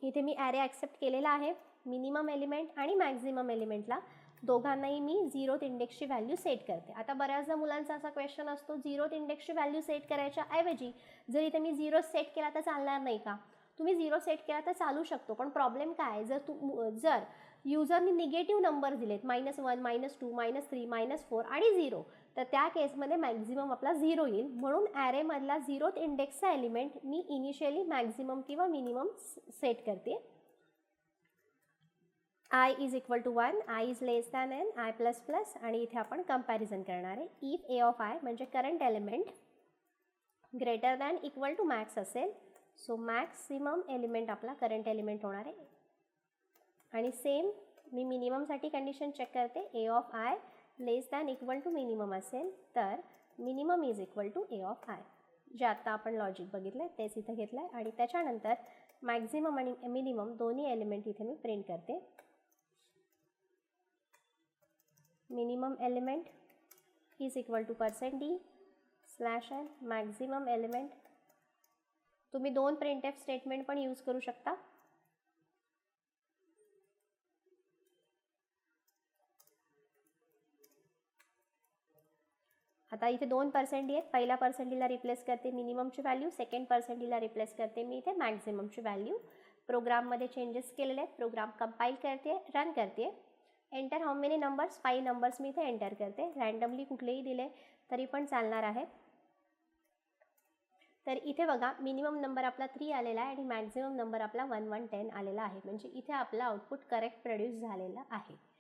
इथे मी array accept केलेला आहे. मिनिमम एलिमेंट आणि मॅक्झिमम एलिमेंटला दोघांनाही मी 0th इंडेक्सची व्हॅल्यू सेट करते. आता बऱ्याचदा मुलांचा असा क्वेश्चन असतो, 0th इंडेक्सची व्हॅल्यू सेट करायच्या ऐवजी जर इथे मी 0 सेट केला तर चालणार नाही का? तुम्ही 0 सेट केला तर चालू शकतो, पण प्रॉब्लेम काय आहे, जर युजरनी निगेटिव्ह नंबर दिलेत -1, -2, -3, -4 आणि 0, तर त्या केसमध्ये मॅक्झिमम आपला 0 येईल. म्हणून ॲरेमधला 0th इंडेक्सचा एलिमेंट मी इनिशियली मॅक्झिमम किंवा मिनिमम सेट करते. I is equal to 1, I is less than n, I plus plus आणि इथे आपण कंपॅरिझन करणार आहे. इफ a of I म्हणजे current element greater than equal to max असेल, सो मॅक्सिमम एलिमेंट आपला करंट एलिमेंट होणार आहे. आणि सेम मी मिनिममसाठी कंडिशन चेक करते. a of I less than equal to minimum असेल तर minimum is equal to a of I. जे आत्ता आपण लॉजिक बघितलं आहे तेच इथं घेतलं आहे. आणि त्याच्यानंतर मॅक्झिमम आणि मिनिमम दोन्ही एलिमेंट इथे मी प्रिंट करते. Minimum element is equal to %d/n maximum element. तुम्ही 2 printf स्टेटमेंट पण यूज करू शकता. आता इथे 2 %d आहेत. पहिल्या %dला रिप्लेस करते मिनिममची व्हॅल्यू, सेकंड %dला रिप्लेस करते मी इथे मॅक्झिममची व्हॅल्यू. प्रोग्राममध्ये चेंजेस केलेले आहेत. प्रोग्राम कंपाईल करते, रन करते. Enter how many numbers, 5 numbers मी इथे एंटर करते. रँडमली कुठलेही दिले तरी पण चालणार आहे. तर इथे बघा मिनिमम नंबर आपला 3 आलेला आहे आणि मॅक्झिमम नंबर आपला 1, 1, 10 आलेला आहे. म्हणजे इथे आपला आउटपुट करेक्ट प्रोड्यूस झालेला आहे.